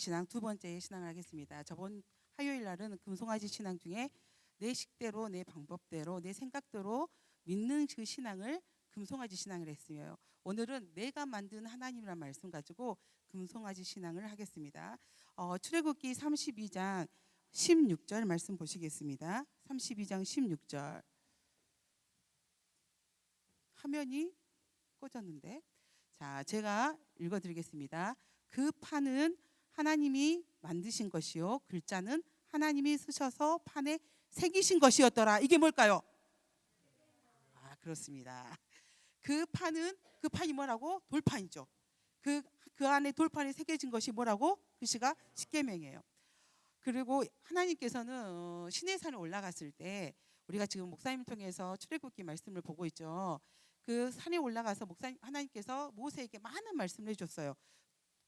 신앙 두 번째 신앙을 하겠습니다. 저번 화요일 날은 금송아지 신앙 중에 내 식대로, 내 방법대로, 내 생각대로 믿는 그 신앙을 금송아지 신앙을 했어요. 오늘은 내가 만든 하나님이란 말씀 가지고 금송아지 신앙을 하겠습니다. 출애굽기 32장 16절 말씀 보시겠습니다. 32장 16절. 화면이 꺼졌는데, 자, 제가 읽어드리겠습니다. 그 판은 하나님이 만드신 것이요, 글자는 하나님이 쓰셔서 판에 새기신 것이었더라. 이게 뭘까요? 그렇습니다. 그 판이 뭐라고? 돌판이죠. 그 안에 돌판에 새겨진 것이 뭐라고? 글씨가 십계명이에요. 그리고 하나님께서는 시내산에 올라갔을 때, 우리가 지금 목사님 통해서 출애굽기 말씀을 보고 있죠. 그 산에 올라가서 하나님께서 모세에게 많은 말씀을 해줬어요.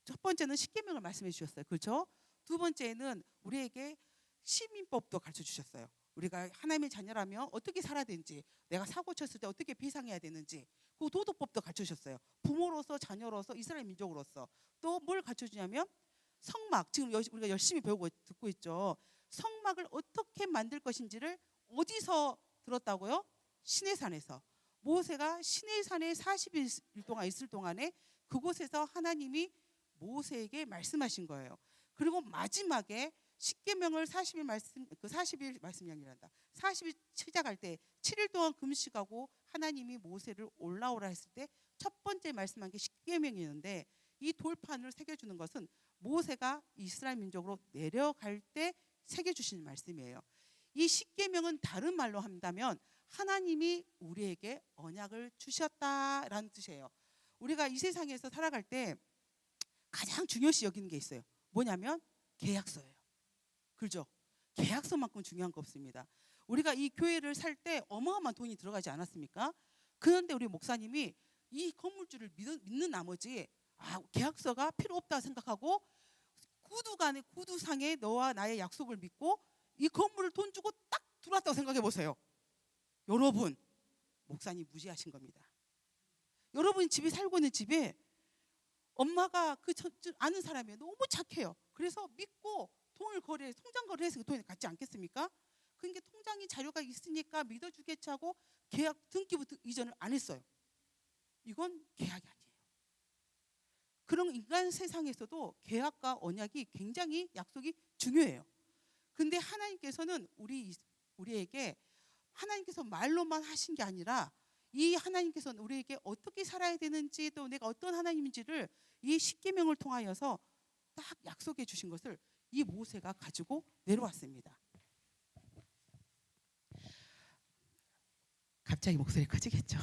첫 번째는 십계명을 말씀해 주셨어요. 그렇죠? 두 번째는 우리에게 시민법도 가르쳐 주셨어요. 우리가 하나님의 자녀라면 어떻게 살아야 되는지, 내가 사고 쳤을 때 어떻게 배상해야 되는지, 그 도덕법도 가르쳐 주셨어요. 부모로서, 자녀로서, 이스라엘 민족으로서. 또 뭘 가르쳐 주냐면 성막, 지금 우리가 열심히 배우고 듣고 있죠. 성막을 어떻게 만들 것인지를 어디서 들었다고요? 시내산에서. 모세가 시내산에 40일 동안 있을 동안에 그곳에서 하나님이 모세에게 말씀하신 거예요. 그리고 마지막에 십계명을 40일 말씀이 아니란다. 40일 시작할 때 7일 동안 금식하고 하나님이 모세를 올라오라 했을 때 첫 번째 말씀한 게 십계명이었는데, 이 돌판을 새겨주는 것은 모세가 이스라엘 민족으로 내려갈 때 새겨주시는 말씀이에요. 이 십계명은 다른 말로 한다면 하나님이 우리에게 언약을 주셨다라는 뜻이에요. 우리가 이 세상에서 살아갈 때 가장 중요시 여기는 게 있어요. 뭐냐면 계약서예요. 그렇죠? 계약서만큼 중요한 거 없습니다. 우리가 이 교회를 살 때 어마어마한 돈이 들어가지 않았습니까? 그런데 우리 목사님이 이 건물주를 믿는 나머지 계약서가 필요 없다 생각하고 구두상에 너와 나의 약속을 믿고 이 건물을 돈 주고 딱 들어왔다고 생각해 보세요. 여러분, 목사님 무지하신 겁니다. 여러분이 집에 살고 있는 집에 엄마가 아는 사람이에요. 너무 착해요. 그래서 믿고 통장 거래해서 돈을 갖지 않겠습니까? 그러니까 통장이 자료가 있으니까 믿어주겠지 하고 계약 등기부터 이전을 안 했어요. 이건 계약이 아니에요. 그런 인간 세상에서도 계약과 언약이 굉장히 약속이 중요해요. 근데 하나님께서는 우리에게 하나님께서 말로만 하신 게 아니라 이 하나님께서는 우리에게 어떻게 살아야 되는지, 또 내가 어떤 하나님인지를 이 십계명을 통하여서 딱 약속해 주신 것을 이 모세가 가지고 내려왔습니다. 갑자기 목소리 커지겠죠?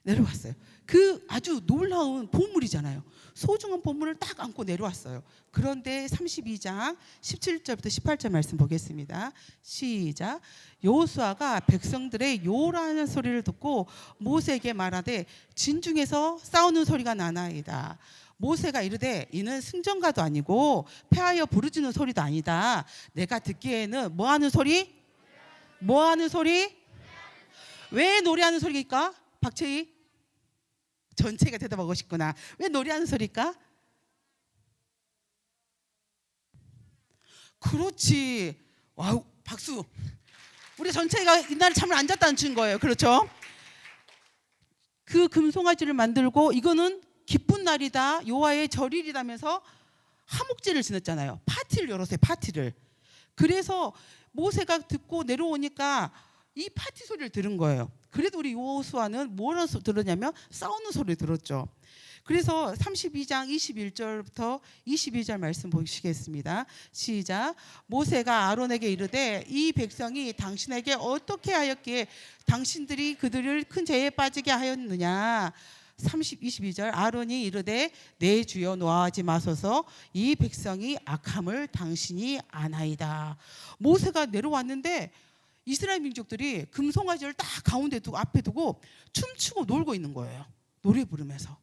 내려왔어요. 그 아주 놀라운 보물이잖아요. 소중한 보물을 딱 안고 내려왔어요. 그런데 32장 17절부터 18절 말씀 보겠습니다. 시작. 여호수아가 백성들의 요란한 소리를 듣고 모세에게 말하되 진중에서 싸우는 소리가 나나이다. 모세가 이르되 이는 승전가도 아니고 패하여 부르짖는 소리도 아니다. 내가 듣기에는 뭐하는 소리? 뭐하는 소리? 왜 노래하는 소리일까? 박채희 전체가 대답하고 싶구나. 왜 노래하는 소리일까? 그렇지. 와우, 박수. 우리 전체가 이날 잠을 안 잤다는 증거예요. 그렇죠? 그 금송아지를 만들고 이거는 기쁜 날이다, 여호와의 절일이라면서 화목제를 지냈잖아요. 파티를 열었어요. 파티를. 그래서 모세가 듣고 내려오니까 이 파티 소리를 들은 거예요. 그래도 우리 여호수아는 뭐라 들었냐면 싸우는 소리를 들었죠. 그래서 32장 21절부터 22절 말씀 보시겠습니다. 시작. 모세가 아론에게 이르되 이 백성이 당신에게 어떻게 하였기에 당신들이 그들을 큰 죄에 빠지게 하였느냐. 22절. 아론이 이르되 내 주여 노하지 마소서, 이 백성이 악함을 당신이 아나이다. 모세가 내려왔는데 이스라엘 민족들이 금송아지를 딱 가운데 두고 앞에 두고 춤추고 놀고 있는 거예요. 노래 부르면서.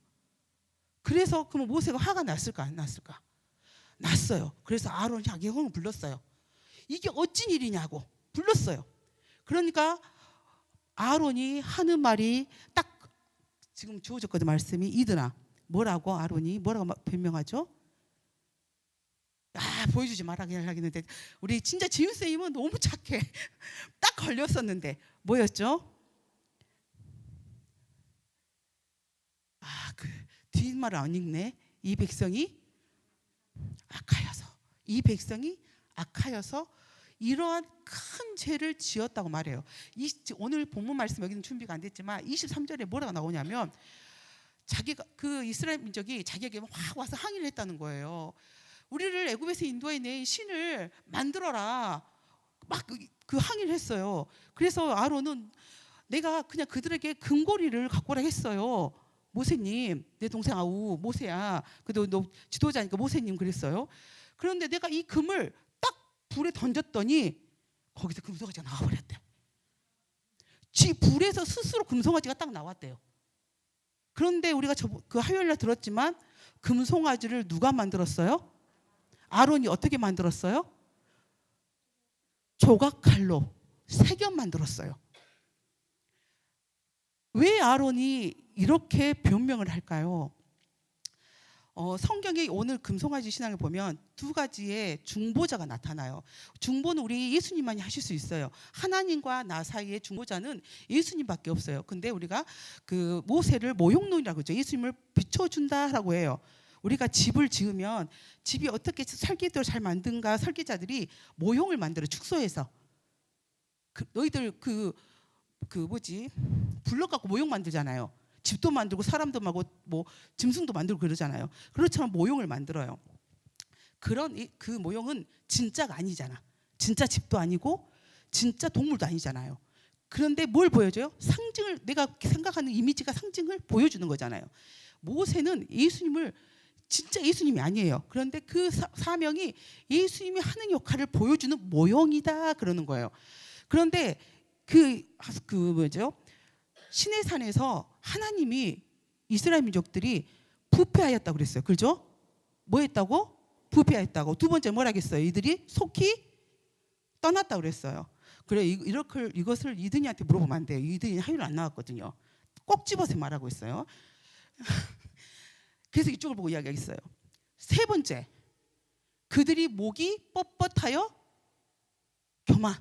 그래서 그럼 모세가 화가 났을까 안 났을까? 났어요. 그래서 아론이 자기 형을 불렀어요. 이게 어찌 일이냐고 불렀어요. 그러니까 아론이 하는 말이 딱 지금 주어졌거든. 말씀이 이드나 뭐라고 아론이 뭐라고 변명하죠? 보여주지 말라고 하겠는데 우리 진짜 지윤 선생님은 너무 착해. 딱 걸렸었는데 뭐였죠? 그 뒷말을 안 읽네. 이 백성이 악하여서 이러한 큰 죄를 지었다고 말해요. 오늘 본문 말씀 여기는 준비가 안 됐지만 23절에 뭐라고 나오냐면 자기가 그 이스라엘 민족이 자기에게 확 와서 항의를 했다는 거예요. 우리를 애굽에서 인도해낸 신을 만들어라. 막 그 항의를 했어요. 그래서 아론은 내가 그냥 그들에게 금고리를 갖고 오라 했어요. 모세님, 내 동생 아우 모세야. 그래도 너 지도자니까 모세님 그랬어요. 그런데 내가 이 금을 딱 불에 던졌더니 거기서 금송아지가 나와버렸대. 불에서 스스로 금송아지가 딱 나왔대요. 그런데 우리가 그 화요일날 들었지만 금송아지를 누가 만들었어요? 아론이 어떻게 만들었어요? 조각칼로 새겨 만들었어요. 왜 아론이 이렇게 변명을 할까요? 성경에 오늘 금송아지 신앙을 보면 두 가지의 중보자가 나타나요. 중보는 우리 예수님만이 하실 수 있어요. 하나님과 나 사이의 중보자는 예수님밖에 없어요. 근데 우리가 그 모세를 모형론이라고 하죠. 예수님을 비춰준다라고 해요. 우리가 집을 지으면 집이 어떻게 설계도를 잘 만든가 설계자들이 모형을 만들어 축소해서 너희들 블럭 갖고 모형 만들잖아요. 집도 만들고 사람도 만들고 뭐 짐승도 만들고 그러잖아요. 그렇지만 모형을 만들어요. 그 모형은 진짜가 아니잖아. 진짜 집도 아니고 진짜 동물도 아니잖아요. 그런데 뭘 보여줘요? 상징을, 내가 생각하는 이미지가 상징을 보여주는 거잖아요. 모세는 진짜 예수님이 아니에요. 그런데 그 사명이 예수님이 하는 역할을 보여주는 모형이다 그러는 거예요. 그런데 시내산에서 하나님이 이스라엘 민족들이 부패하였다고 그랬어요. 그죠? 뭐 했다고? 부패하였다고. 두 번째 뭐라 했어요? 이들이 속히 떠났다고 그랬어요. 그래, 이것을 이든이한테 물어보면 안 돼요. 이든이 하율 안 나왔거든요. 꼭 집어서 말하고 있어요. 그래서 이쪽을 보고 이야기하겠어요. 세 번째, 그들이 목이 뻣뻣하여 교만.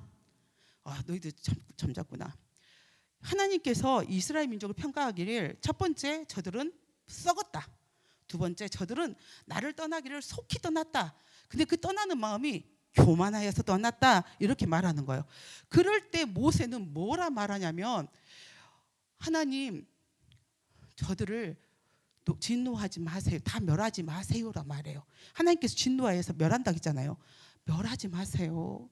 너희들 잠잤구나. 하나님께서 이스라엘 민족을 평가하기를 첫 번째, 저들은 썩었다. 두 번째, 저들은 나를 떠나기를 속히 떠났다. 근데 그 떠나는 마음이 교만하여서 떠났다. 이렇게 말하는 거예요. 그럴 때 모세는 뭐라 말하냐면 하나님, 저들을 진노하지 마세요. 다 멸하지 마세요라 말해요. 하나님께서 진노하여서 멸한다고 했잖아요. 멸하지 마세요.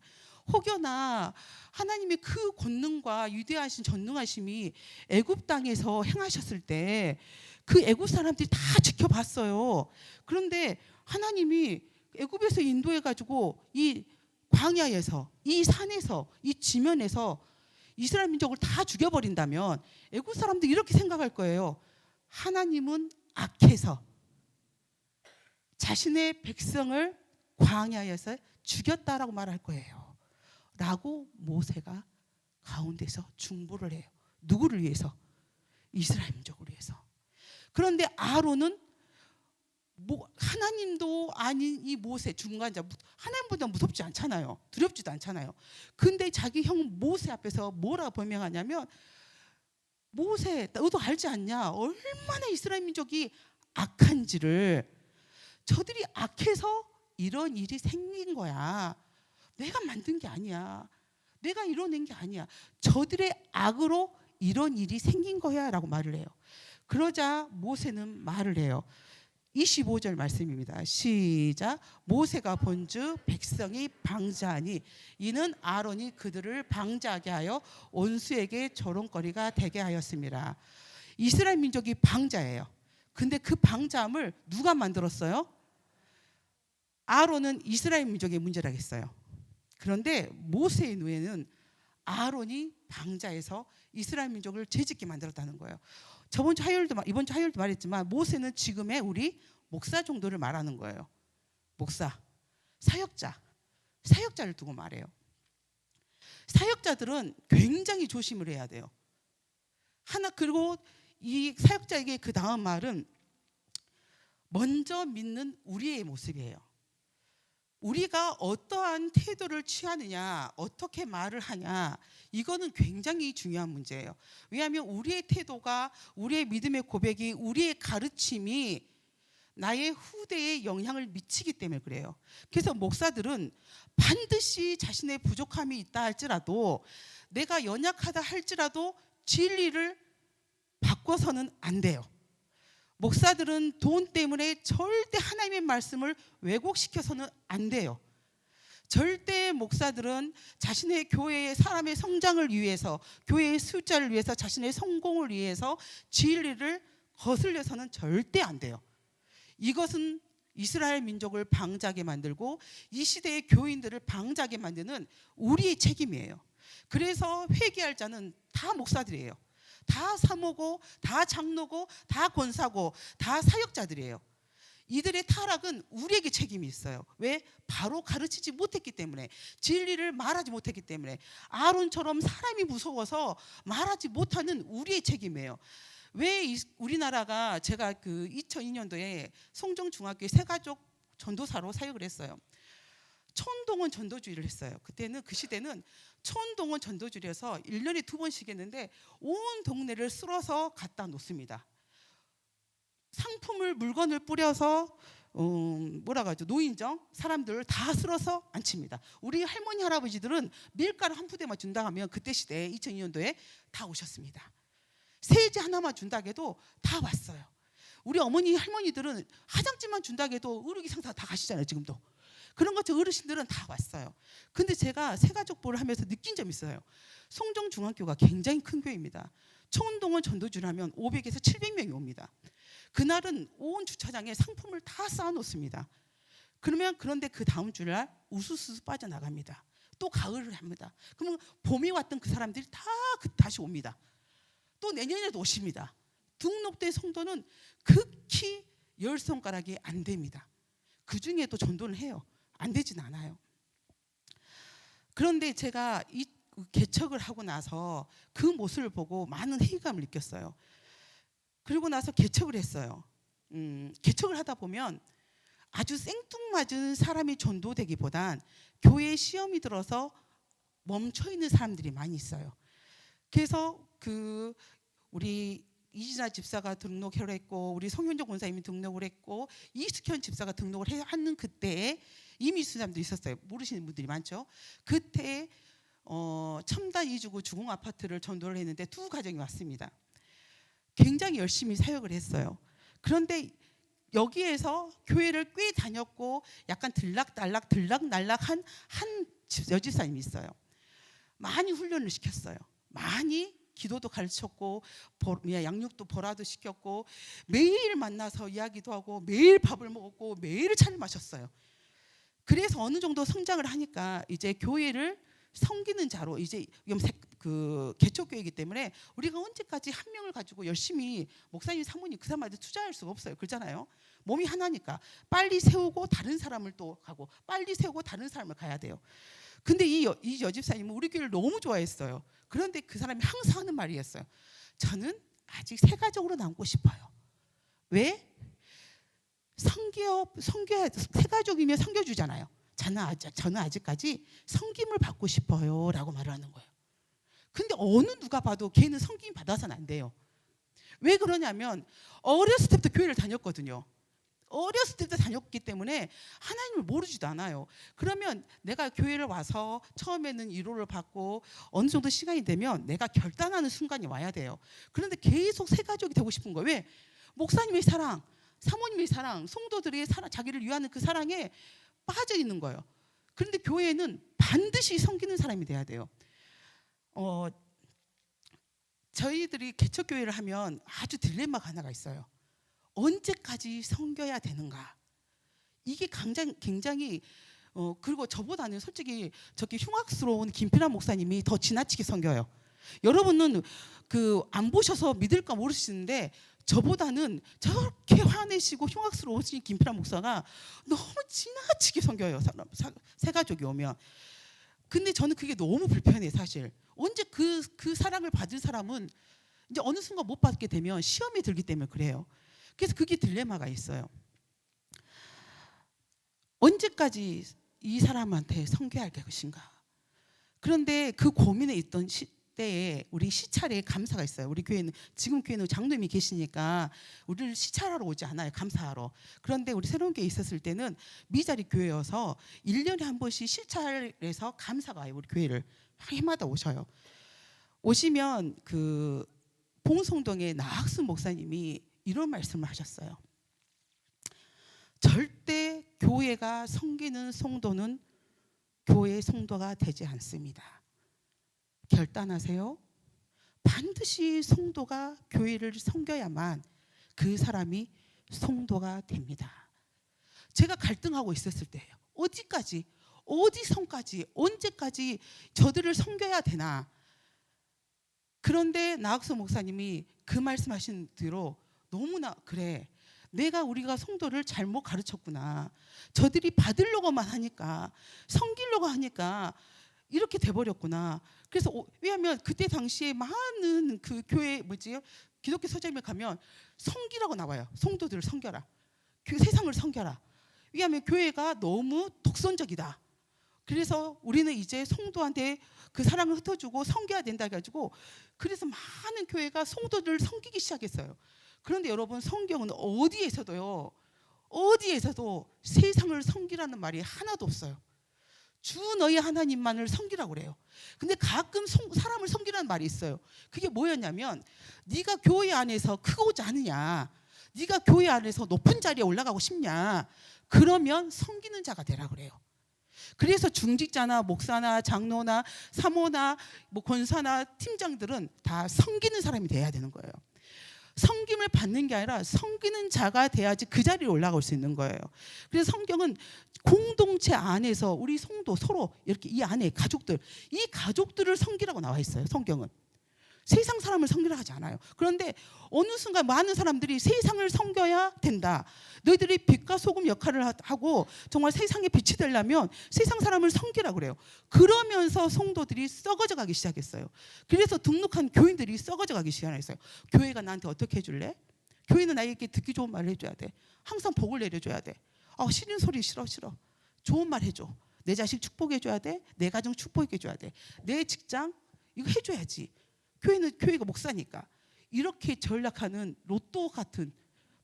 혹여나 하나님의 그 권능과 위대하신 전능하심이 애굽 땅에서 행하셨을 때 그 애굽 사람들이 다 지켜봤어요. 그런데 하나님이 애굽에서 인도해 가지고 이 광야에서, 이 산에서, 이 지면에서 이스라엘 민족을 다 죽여버린다면 애굽 사람들이 이렇게 생각할 거예요. 하나님은 악해서 자신의 백성을 광야에서 죽였다라고 말할 거예요. 라고 모세가 가운데서 중보를 해요. 누구를 위해서? 이스라엘 민족을 위해서. 그런데 아론은 하나님도 아닌 이 모세 중간자, 하나님보다 무섭지 않잖아요. 두렵지도 않잖아요. 근데 자기 형 모세 앞에서 뭐라 변명하냐면 모세, 너도 알지 않냐? 얼마나 이스라엘 민족이 악한지를. 저들이 악해서 이런 일이 생긴 거야. 내가 만든 게 아니야. 내가 이뤄낸 게 아니야. 저들의 악으로 이런 일이 생긴 거야 라고 말을 해요. 그러자 모세는 말을 해요. 25절 말씀입니다. 시작. 모세가 본즉 백성이 방자하니 이는 아론이 그들을 방자하게 하여 온수에게 조롱거리가 되게 하였습니다. 이스라엘 민족이 방자예요. 근데 그 방자함을 누가 만들었어요? 아론은 이스라엘 민족의 문제라겠어요. 그런데 모세의 뇌는 아론이 방자해서 이스라엘 민족을 죄짓게 만들었다는 거예요. 이번 주 화요일도 말했지만 모세는 지금의 우리 목사 정도를 말하는 거예요. 목사, 사역자를 두고 말해요. 사역자들은 굉장히 조심을 해야 돼요. 그리고 이 사역자에게 그 다음 말은 먼저 믿는 우리의 모습이에요. 우리가 어떠한 태도를 취하느냐, 어떻게 말을 하냐, 이거는 굉장히 중요한 문제예요. 왜냐하면 우리의 태도가, 우리의 믿음의 고백이, 우리의 가르침이 나의 후대에 영향을 미치기 때문에 그래요. 그래서 목사들은 반드시 자신의 부족함이 있다 할지라도, 내가 연약하다 할지라도 진리를 바꿔서는 안 돼요. 목사들은 돈 때문에 절대 하나님의 말씀을 왜곡시켜서는 안 돼요. 절대 목사들은 자신의 교회의 사람의 성장을 위해서, 교회의 숫자를 위해서, 자신의 성공을 위해서 진리를 거슬려서는 절대 안 돼요. 이것은 이스라엘 민족을 방자하게 만들고 이 시대의 교인들을 방자하게 만드는 우리의 책임이에요. 그래서 회개할 자는 다 목사들이에요. 다 사모고, 다 장로고, 다 권사고, 다 사역자들이에요. 이들의 타락은 우리에게 책임이 있어요. 왜? 바로 가르치지 못했기 때문에, 진리를 말하지 못했기 때문에, 아론처럼 사람이 무서워서 말하지 못하는 우리의 책임이에요. 왜 우리나라가, 제가 그 2002년도에 송정중학교에 새가족 전도사로 사역을 했어요. 촌동원 전도주의를 했어요. 그때는, 그 시대는 촌동원 전도주의라서 1년에 2번씩 했는데 온 동네를 쓸어서 갖다 놓습니다. 상품을, 물건을 뿌려서 뭐라고 하죠? 노인정 사람들을 다 쓸어서 앉힙니다. 우리 할머니 할아버지들은 밀가루 한 푸대만 준다 하면 그때 시대에 2002년도에 다 오셨습니다. 세제 하나만 준다 해도 다 왔어요. 우리 어머니 할머니들은 화장지만 준다 해도 의료기상사 다 가시잖아요. 지금도. 그런 것처럼 어르신들은 다 왔어요. 근데 제가 새가족부를 하면서 느낀 점이 있어요. 송정중학교가 굉장히 큰 교회입니다. 촌동원 전도주를 하면 500에서 700명이 옵니다. 그날은 온 주차장에 상품을 다 쌓아놓습니다. 그런데 그 다음 주날 우수수 빠져나갑니다. 또 가을을 합니다. 그러면 봄이 왔던 그 사람들이 다 다시 옵니다. 또 내년에도 오십니다. 등록된 성도는 극히 10손가락이 안 됩니다. 그 중에도 전도를 해요. 안 되진 않아요. 그런데 제가 이 개척을 하고 나서 그 모습을 보고 많은 회의감을 느꼈어요. 그리고 나서 개척을 했어요. 개척을 하다 보면 아주 생뚱맞은 사람이 전도되기보단 교회에 시험이 들어서 멈춰있는 사람들이 많이 있어요. 그래서 우리 이진아 집사가 등록을 했고, 우리 성현정 권사님이 등록을 했고, 이숙현 집사가 등록을 하는 그때에 이미 수사람도 있었어요. 모르시는 분들이 많죠. 그때 첨단 이주구 주공 아파트를 전도를 했는데 두 가정이 왔습니다. 굉장히 열심히 사역을 했어요. 그런데 여기에서 교회를 꽤 다녔고 약간 들락날락한 한 여집사님이 있어요. 많이 훈련을 시켰어요. 많이 기도도 가르쳤고 양육도 보라도 시켰고 매일 만나서 이야기도 하고 매일 밥을 먹었고 매일 차를 마셨어요. 그래서 어느 정도 성장을 하니까 이제 교회를 섬기는 자로, 이제 그 개척교회이기 때문에 우리가 언제까지 한 명을 가지고 열심히 목사님, 사모님 그 사람한테 투자할 수가 없어요. 그렇잖아요. 몸이 하나니까 빨리 세우고 다른 사람을 또 가고, 빨리 세우고 다른 사람을 가야 돼요. 근데 이 여집사님은 우리 교회를 너무 좋아했어요. 그런데 그 사람이 항상 하는 말이었어요. 저는 아직 새가족으로 남고 싶어요. 왜? 새가족이면 섬겨주잖아요. 저는 아직까지 섬김을 받고 싶어요 라고 말을 하는 거예요. 근데 어느 누가 봐도 걔는 섬김 받아서는 안 돼요. 왜 그러냐면 어렸을 때부터 교회를 다녔거든요. 어렸을 때부터 다녔기 때문에 하나님을 모르지도 않아요. 그러면 내가 교회를 와서 처음에는 위로를 받고 어느 정도 시간이 되면 내가 결단하는 순간이 와야 돼요. 그런데 계속 새가족이 되고 싶은 거예요. 왜? 목사님의 사랑, 사모님의 사랑, 성도들의 사랑, 자기를 위하는 그 사랑에 빠져 있는 거예요. 그런데 교회는 반드시 섬기는 사람이 돼야 돼요. 저희들이 개척교회를 하면 아주 딜레마가 하나가 있어요. 언제까지 섬겨야 되는가? 이게 굉장히 그리고 저보다는 솔직히 저기 흉악스러운 김필환 목사님이 더 지나치게 섬겨요. 여러분은 안 보셔서 믿을까 모르시는데 저보다는 저렇게 화내시고 흉악스러우신 김필환 목사가 너무 지나치게 섬겨요. 새가족이 오면. 근데 저는 그게 너무 불편해요, 사실. 언제 그 사랑을 받을 사람은 이제 어느 순간 못 받게 되면 시험에 들기 때문에 그래요. 그래서 그게 딜레마가 있어요. 언제까지 이 사람한테 섬겨야 할 것인가. 그런데 그 고민에 있던 때에 우리 시찰에 감사가 있어요. 우리 교회는 지금 교회는 장로님이 계시니까 우리를 시찰하러 오지 않아요. 감사하러. 그런데 우리 새로운 교회 있었을 때는 미자리 교회여서 1년에 한 번씩 시찰해서 감사가 와요. 우리 교회를 해마다 오셔요. 오시면 그 봉송동의 나학순 목사님이 이런 말씀을 하셨어요. 절대 교회가 섬기는 성도는 교회의 성도가 되지 않습니다. 결단하세요. 반드시 성도가 교회를 섬겨야만 그 사람이 성도가 됩니다. 제가 갈등하고 있었을 때예요. 어디까지, 어디 선까지, 언제까지 저들을 섬겨야 되나. 그런데 나학수 목사님이 그 말씀하신 대로 너무나 그래. 우리가 성도를 잘못 가르쳤구나. 저들이 받으려고만 하니까, 섬기려고 하니까 이렇게 돼버렸구나. 그래서 왜냐하면 그때 당시에 많은 그 교회 기독교 서점에 가면 섬기라고 나와요. 성도들을 섬겨라. 세상을 섬겨라. 왜냐하면 교회가 너무 독선적이다. 그래서 우리는 이제 성도한테 그 사랑을 흩어주고 섬겨야 된다 해가지고, 그래서 많은 교회가 성도들을 섬기기 시작했어요. 그런데 여러분, 성경은 어디에서도 세상을 섬기라는 말이 하나도 없어요. 주 너희 하나님만을 섬기라고 그래요. 근데 가끔 사람을 섬기라는 말이 있어요. 그게 뭐였냐면, 네가 교회 안에서 크고자 하느냐, 네가 교회 안에서 높은 자리에 올라가고 싶냐, 그러면 섬기는 자가 되라 그래요. 그래서 중직자나 목사나 장로나 사모나 권사나 팀장들은 다 섬기는 사람이 돼야 되는 거예요. 섬김을 받는 게 아니라 섬기는 자가 돼야지 그 자리에 올라갈 수 있는 거예요. 그래서 성경은 공동체 안에서 우리 성도 서로 이렇게 이 안에 이 가족들을 섬기라고 나와 있어요. 성경은 세상 사람을 섬기라 하지 않아요. 그런데 어느 순간 많은 사람들이 세상을 섬겨야 된다. 너희들이 빛과 소금 역할을 하고 정말 세상에 빛이 되려면 세상 사람을 섬기라 그래요. 그러면서 성도들이 썩어져 가기 시작했어요. 그래서 등록한 교인들이 썩어져 가기 시작했어요. 교회가 나한테 어떻게 해줄래? 교회는 나에게 듣기 좋은 말을 해줘야 돼. 항상 복을 내려줘야 돼. 싫은 소리 싫어. 좋은 말 해줘. 내 자식 축복해줘야 돼. 내 가정 축복해줘야 돼. 내 직장 이거 해줘야지. 교회가 목사니까. 이렇게 전락하는 로또 같은,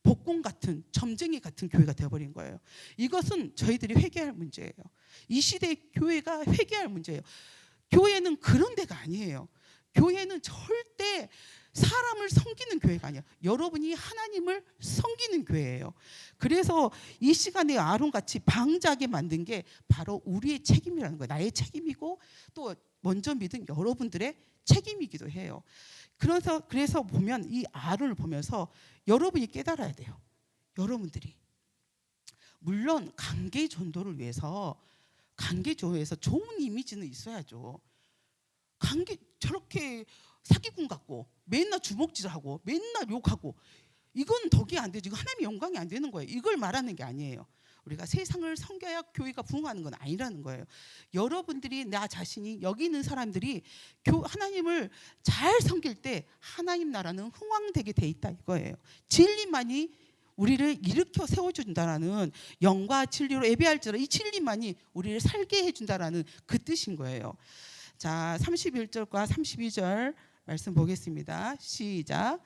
복권 같은, 점쟁이 같은 교회가 되어버린 거예요. 이것은 저희들이 회개할 문제예요. 이 시대의 교회가 회개할 문제예요. 교회는 그런 데가 아니에요. 교회는 절대 사람을 섬기는 교회가 아니에요. 여러분이 하나님을 섬기는 교회예요. 그래서 이 시간에 아론같이 방자하게 만든 게 바로 우리의 책임이라는 거예요. 나의 책임이고 또 먼저 믿은 여러분들의 책임이기도 해요. 그래서 보면 이 아론을 보면서 여러분이 깨달아야 돼요. 여러분들이 물론 관계 전도를 위해서 좋은 이미지는 있어야죠. 저렇게 사기꾼 같고 맨날 주먹질하고 맨날 욕하고 이건 덕이 안 되죠. 하나님의 영광이 안 되는 거예요. 이걸 말하는 게 아니에요. 우리가 세상을 섬겨야 교회가 부흥하는 건 아니라는 거예요. 여러분들이 나 자신이 여기 있는 사람들이 하나님을 잘 섬길 때 하나님 나라는 흥왕되게 돼 있다 이거예요. 진리만이 우리를 일으켜 세워준다라는, 영과 진리로 예배할지라 이 진리만이 우리를 살게 해준다라는 그 뜻인 거예요. 자, 31절과 32절 말씀 보겠습니다. 시작.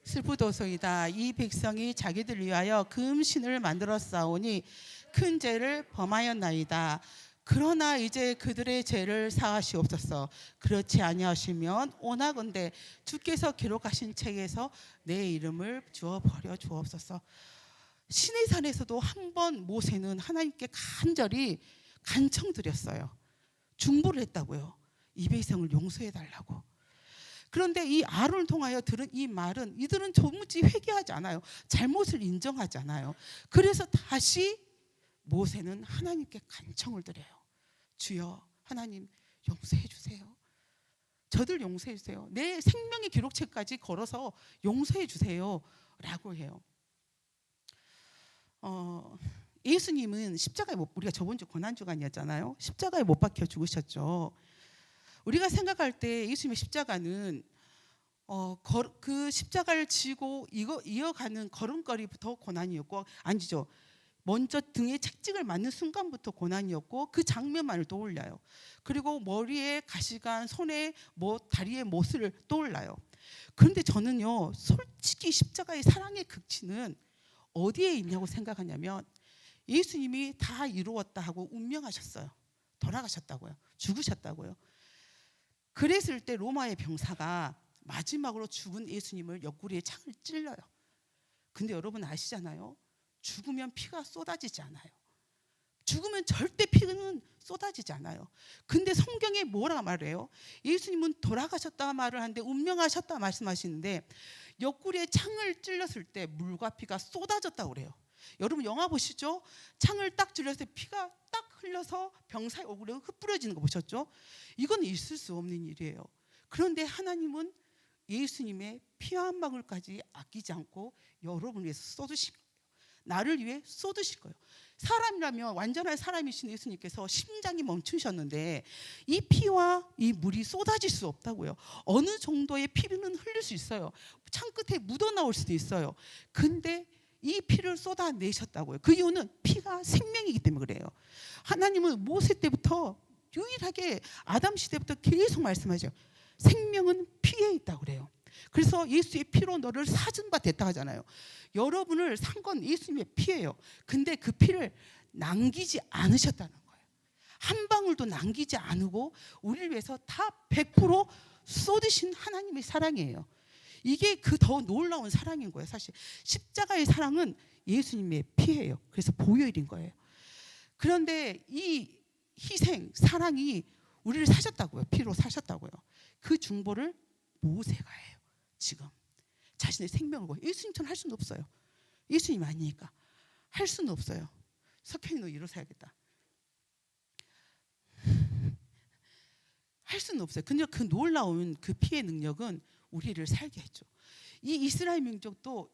슬프도소이다. 이 백성이 자기들 위하여 금신을 만들었사오니 큰 죄를 범하였나이다. 그러나 이제 그들의 죄를 사하시옵소서. 그렇지 아니하시면 오나건대 주께서 기록하신 책에서 내 이름을 지워버려 주옵소서. 시내산에서도 한 번 모세는 하나님께 간절히 간청드렸어요. 중보를 했다고요. 이 백성을 용서해 달라고. 그런데 이 아론을 통하여 들은 이 말은 이들은 도무지 회개하지 않아요. 잘못을 인정하지 않아요. 그래서 다시 모세는 하나님께 간청을 드려요. 주여 하나님 용서해 주세요. 저들 용서해 주세요. 내 생명의 기록책까지 걸어서 용서해 주세요 라고 해요. 예수님은 십자가에 우리가 저번 주 고난주간이었잖아요. 십자가에 못 박혀 죽으셨죠. 우리가 생각할 때 예수님의 십자가는 그 십자가를 지고 이어가는 걸음걸이부터 고난이었고, 아니죠. 먼저 등에 채찍을 맞는 순간부터 고난이었고 그 장면만을 떠올려요. 그리고 머리에 가시관, 손에 다리에 못을 떠올라요. 그런데 저는요, 솔직히 십자가의 사랑의 극치는 어디에 있냐고 생각하냐면, 예수님이 다 이루었다 하고 운명하셨어요. 돌아가셨다고요. 죽으셨다고요. 그랬을 때 로마의 병사가 마지막으로 죽은 예수님을 옆구리에 창을 찔러요. 근데 여러분 아시잖아요, 죽으면 피가 쏟아지지 않아요. 죽으면 절대 피는 쏟아지지 않아요. 근데 성경에 뭐라 말해요? 예수님은 돌아가셨다 말을 하는데 운명하셨다 말씀하시는데, 옆구리에 창을 찔렀을 때 물과 피가 쏟아졌다고 그래요. 여러분 영화 보시죠? 창을 딱 찔렀을 때 피가 딱 흘러서 병사의 얼굴에 흩뿌려지는 거 보셨죠? 이건 있을 수 없는 일이에요. 그런데 하나님은 예수님의 피 한 방울까지 아끼지 않고 여러분을 위해서 쏟으신 거예요. 나를 위해 쏟으실 거예요. 사람이라면, 완전한 사람이신 예수님께서 심장이 멈추셨는데 이 피와 이 물이 쏟아질 수 없다고요. 어느 정도의 피는 흘릴 수 있어요. 창 끝에 묻어나올 수도 있어요. 근데 이 피를 쏟아내셨다고요. 그 이유는 피가 생명이기 때문에 그래요. 하나님은 모세 때부터, 유일하게 아담 시대부터 계속 말씀하죠. 생명은 피에 있다고 그래요. 그래서 예수의 피로 너를 사준 바 됐다 하잖아요. 여러분을 산 건 예수님의 피예요. 근데 그 피를 남기지 않으셨다는 거예요. 한 방울도 남기지 않고 우리를 위해서 다 100% 쏟으신 하나님의 사랑이에요. 이게 그 더 놀라운 사랑인 거예요. 사실 십자가의 사랑은 예수님의 피예요. 그래서 보혈인 거예요. 그런데 이 희생, 사랑이 우리를 사셨다고요. 피로 사셨다고요. 그 중보를 모세가 해요. 지금 자신의 생명을 거. 예수님처럼 할 수는 없어요. 예수님 아니니까 할 수는 없어요. 석현이 너 일어서야겠다. 할 수는 없어요. 근데 그 놀라운 그 피의 능력은 우리를 살게 했죠. 이 이스라엘 민족도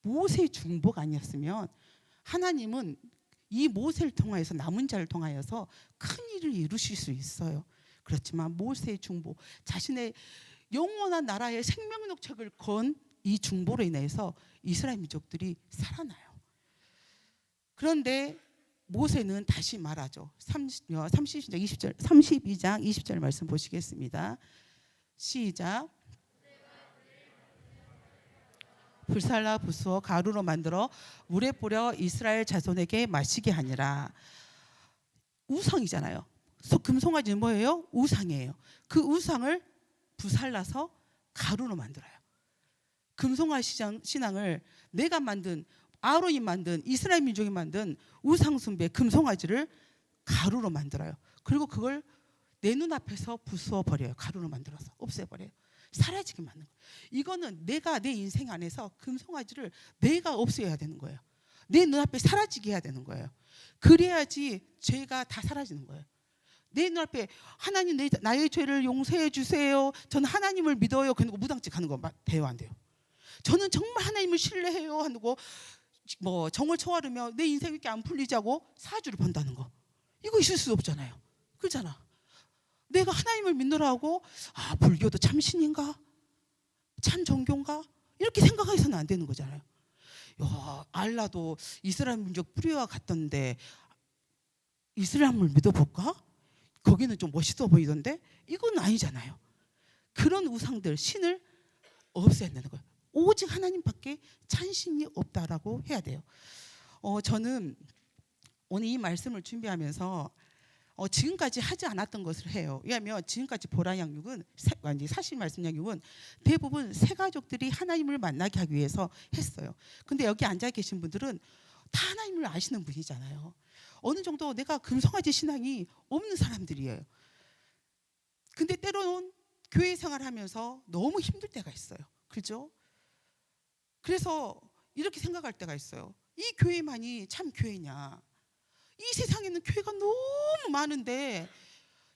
모세의 중보가 아니었으면 하나님은 이 모세를 통하여서, 남은 자를 통하여서 큰 일을 이루실 수 있어요. 그렇지만 모세의 중보, 자신의 영원한 나라의 생명력 책을 건 이 중보로 인해서 이스라엘 민족들이 살아나요. 그런데 모세는 다시 말하죠. 32장 20절 말씀 보시겠습니다. 시작. 불살라 부수어 가루로 만들어 물에 뿌려 이스라엘 자손에게 마시게 하니라. 우상이잖아요. 금송아지는 뭐예요? 우상이에요. 그 우상을 부살라서 가루로 만들어요. 금송아 신앙을 내가 만든, 아론이 만든, 이스라엘 민족이 만든 우상 숭배 금송아지를 가루로 만들어요. 그리고 그걸 내 눈앞에서 부수어 버려요. 가루로 만들어서 없애버려요. 사라지게 만든 거예요. 이거는 내가 내 인생 안에서 금송아지를 내가 없애야 되는 거예요. 내 눈앞에 사라지게 해야 되는 거예요. 그래야지 죄가 다 사라지는 거예요. 내 눈앞에 하나님 나의 죄를 용서해 주세요. 저는 하나님을 믿어요. 그리고 무당집 가는 거 돼요, 안 돼요? 저는 정말 하나님을 신뢰해요 하고 정을 초하르며 내 인생이 이렇게 안 풀리자고 사주를 번다는 거, 이거 있을 수 없잖아요. 그렇잖아. 내가 하나님을 믿느라고 불교도 참 신인가? 참 종교인가? 이렇게 생각해서는 안 되는 거잖아요. 알라도 이스라엘 민족 뿌리와 같던데 이슬람을 믿어볼까? 거기는 좀 멋있어 보이던데 이건 아니잖아요. 그런 우상들, 신을 없애야 되는 거예요. 오직 하나님밖에 찬신이 없다라고 해야 돼요. 저는 오늘 이 말씀을 준비하면서 지금까지 하지 않았던 것을 해요. 왜냐하면 지금까지 보라 양육은, 사실 말씀 양육은 대부분 새 가족들이 하나님을 만나게 하기 위해서 했어요. 근데 여기 앉아 계신 분들은 다 하나님을 아시는 분이잖아요. 어느 정도 내가 금송아지 신앙이 없는 사람들이에요. 근데 때로는 교회 생활하면서 너무 힘들 때가 있어요. 그죠? 그래서 이렇게 생각할 때가 있어요. 이 교회만이 참 교회냐? 이 세상에는 교회가 너무 많은데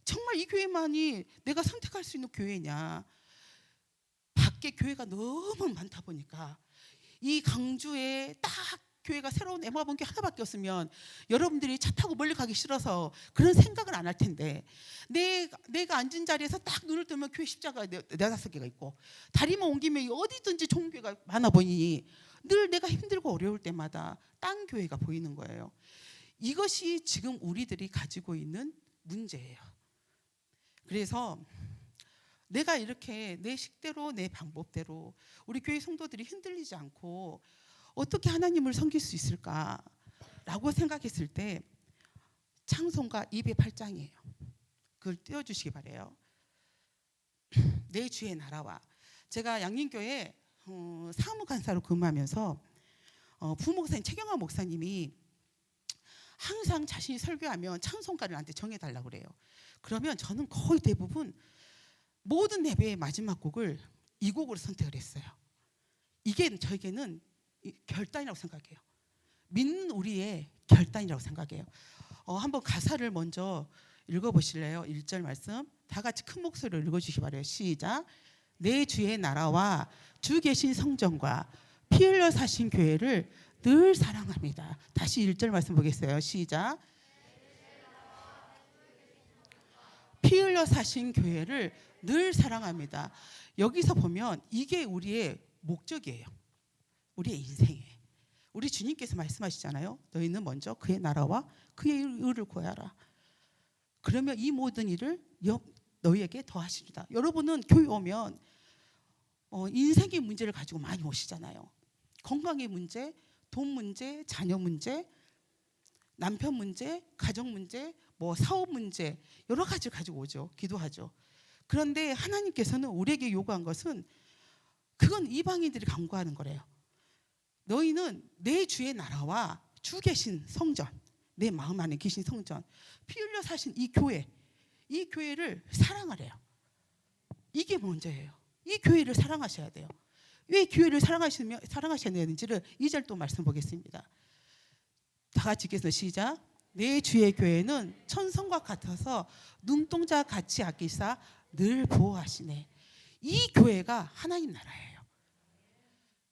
정말 이 교회만이 내가 선택할 수 있는 교회냐? 밖에 교회가 너무 많다 보니까 이 강주에 딱 교회가 새로운 에마 본교 하나밖에 없으면 여러분들이 차 타고 멀리 가기 싫어서 그런 생각을 안 할 텐데, 내가 앉은 자리에서 딱 눈을 뜨면 교회 십자가 4-5개가 있고 다리만 옮기면 어디든지 좋은 교회가 많아 보이니 늘 내가 힘들고 어려울 때마다 딴 교회가 보이는 거예요. 이것이 지금 우리들이 가지고 있는 문제예요. 그래서 내가 이렇게 내 식대로 내 방법대로 우리 교회 성도들이 흔들리지 않고 어떻게 하나님을 섬길 수 있을까라고 생각했을 때 찬송가 208장이에요. 그걸 띄워주시기 바래요. 내 주의 나라와. 제가 양림교회 사무간사로 근무하면서 부목사님 최경화 목사님이 항상 자신이 설교하면 찬송가를 나한테 정해달라고 그래요. 그러면 저는 거의 대부분 모든 예배의 마지막 곡을 이 곡으로 선택을 했어요. 이게 저에게는 결단이라고 생각해요. 믿는 우리의 결단이라고 생각해요. 한번 가사를 먼저 읽어보실래요? 1절 말씀 다 같이 큰 목소리로 읽어주시기 바래요. 시작. 내 주의 나라와 주 계신 성전과 피 흘려 사신 교회를 늘 사랑합니다. 다시 1절 말씀 보겠어요. 시작. 피 흘려 사신 교회를 늘 사랑합니다. 여기서 보면 이게 우리의 목적이에요. 우리의 인생에. 우리 주님께서 말씀하시잖아요. 너희는 먼저 그의 나라와 그의 의를 구하라. 그러면 이 모든 일을 너희에게 더하시리라. 여러분은 교회 오면 인생의 문제를 가지고 많이 오시잖아요. 건강의 문제, 돈 문제, 자녀 문제, 남편 문제, 가정 문제, 사업 문제 여러 가지를 가지고 오죠. 기도하죠. 그런데 하나님께서는 우리에게 요구한 것은 그건 이방인들이 간구하는 거래요. 너희는 내 주의 나라와 주 계신 성전, 내 마음 안에 계신 성전, 피 흘려 사신 이 교회를 사랑하래요. 이게 먼저예요. 이 교회를 사랑하셔야 돼요. 왜 교회를 사랑하셔야 되는지를 2절 또 말씀 보겠습니다. 다 같이 읽겠습니다. 시작. 내 주의 교회는 천성과 같아서 눈동자 같이 아끼사 늘 보호하시네. 이 교회가 하나님 나라예요.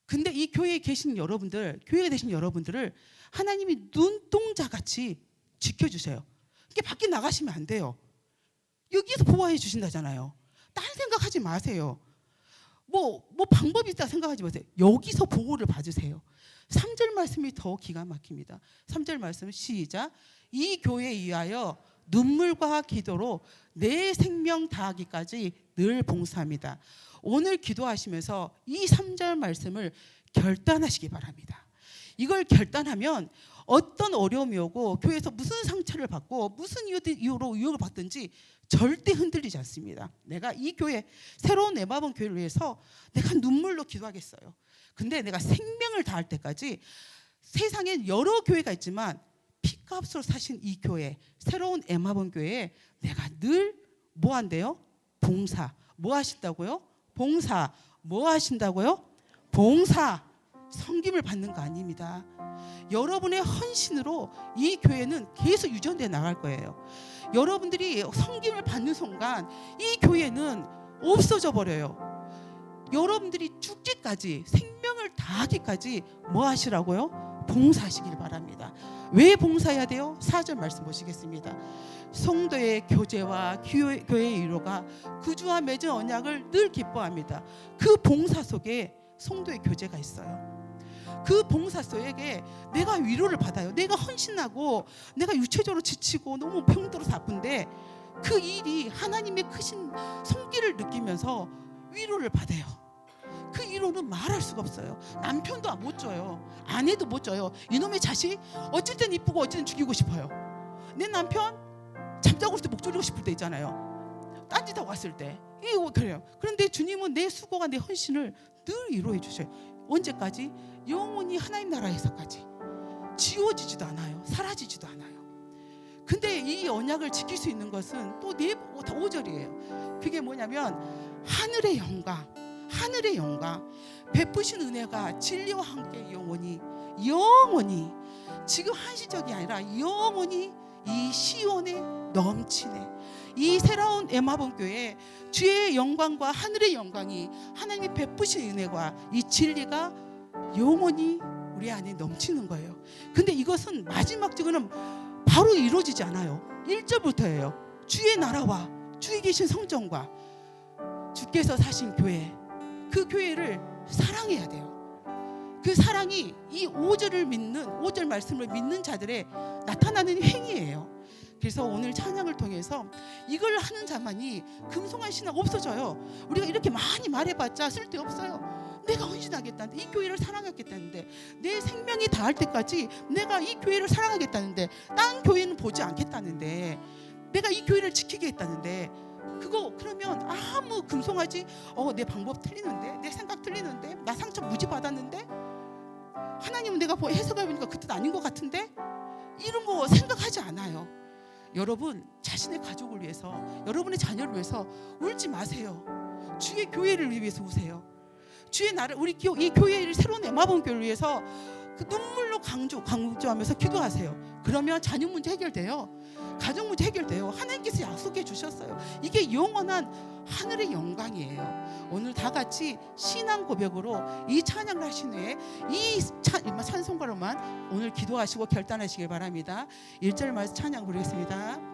근데 이 교회에 계신 여러분들, 교회가 되신 여러분들을 하나님이 눈동자 같이 지켜주세요. 이게 밖에 나가시면 안 돼요. 여기서 보호해 주신다잖아요. 딴 생각하지 마세요. 방법이 있다 생각하지 마세요. 여기서 보호를 받으세요. 3절 말씀이 더 기가 막힙니다. 3절 말씀 시작. 이 교회에 위하여 눈물과 기도로 내 생명 다하기까지 늘 봉사합니다. 오늘 기도하시면서 이 3절 말씀을 결단하시기 바랍니다. 이걸 결단하면 어떤 어려움이 오고 교회에서 무슨 상처를 받고 무슨 이유로 유혹을 받든지 절대 흔들리지 않습니다. 내가 이 교회, 새로운 에마본 교회를 위해서 내가 눈물로 기도하겠어요. 근데 내가 생명을 다할 때까지 세상엔 여러 교회가 있지만 피값으로 사신 이 교회, 새로운 에마본 교회에 내가 늘 뭐 한대요? 봉사. 뭐 하신다고요? 봉사. 뭐 하신다고요? 봉사. 섬김을 받는 거 아닙니다. 여러분의 헌신으로 이 교회는 계속 유전되어 나갈 거예요. 여러분들이 섬김을 받는 순간 이 교회는 없어져 버려요. 여러분들이 죽기까지, 생명을 다하기까지 뭐 하시라고요? 봉사하시길 바랍니다. 왜 봉사해야 돼요? 4절 말씀 보시겠습니다. 성도의 교제와 교회의 위로가 구주와 맺은 언약을 늘 기뻐합니다. 그 봉사 속에 성도의 교제가 있어요. 그 봉사 속에 내가 위로를 받아요. 내가 헌신하고 내가 육체적으로 지치고 너무 병들어서 아픈데 그 일이 하나님의 크신 손길을 느끼면서 위로를 받아요. 그 위로는 말할 수가 없어요. 남편도 못 줘요. 아내도 못 줘요. 이놈의 자식 어쩔 땐 이쁘고 어쩔 땐 죽이고 싶어요. 내 남편 잠자고 있을 때 목 조리고 싶을 때 있잖아요. 딴짓하고 왔을 때 이거 그래요. 그런데 주님은 내 수고가 내 헌신을 늘 위로해 주셔요. 언제까지? 영원히 하나님 나라에서까지. 지워지지도 않아요. 사라지지도 않아요. 근데 이 언약을 지킬 수 있는 것은 또 5절이에요. 그게 뭐냐면 하늘의 영광 베푸신 은혜가 진리와 함께 영원히 지금 한시적이 아니라 영원히 이 시온에 넘치네. 이 새로운 에마본 교회 주의 영광과 하늘의 영광이 하나님이 베푸신 은혜와 이 진리가 영원히 우리 안에 넘치는 거예요. 근데 이것은 마지막 적으로는 바로 이루어지지 않아요. 1절부터예요. 주의 나라와 주의 계신 성전과 주께서 사신 교회, 그 교회를 사랑해야 돼요. 그 사랑이 이 5절 말씀을 믿는 자들의 나타나는 행위예요. 그래서 오늘 찬양을 통해서 이걸 하는 자만이 금송한 신앙 없어져요. 우리가 이렇게 많이 말해봤자 쓸데없어요. 내가 헌신하겠다는데, 이 교회를 사랑하겠다는데, 내 생명이 다할 때까지 내가 이 교회를 사랑하겠다는데, 딴 교회는 보지 않겠다는데, 내가 이 교회를 지키겠다는데, 그러면 아무 금송아지 내 방법 틀리는데, 내 생각 틀리는데, 나 상처 무지 받았는데, 하나님은 내가 해석해보니까 그 뜻 아닌 것 같은데, 이런 거 생각하지 않아요. 여러분 자신의 가족을 위해서, 여러분의 자녀를 위해서 울지 마세요. 주의 교회를 위해서 우세요. 주의 나라, 우리 이 교회를, 새로운 에마본 교회를 위해서 그 눈물로 강조하면서 기도하세요. 그러면 자녀 문제 해결돼요. 가정 문제 해결돼요. 하나님께서 약속해 주셨어요. 이게 영원한 하늘의 영광이에요. 오늘 다 같이 신앙 고백으로 이 찬양을 하신 후에 이 찬송가로만 오늘 기도하시고 결단하시길 바랍니다. 1절 말씀 찬양 부르겠습니다.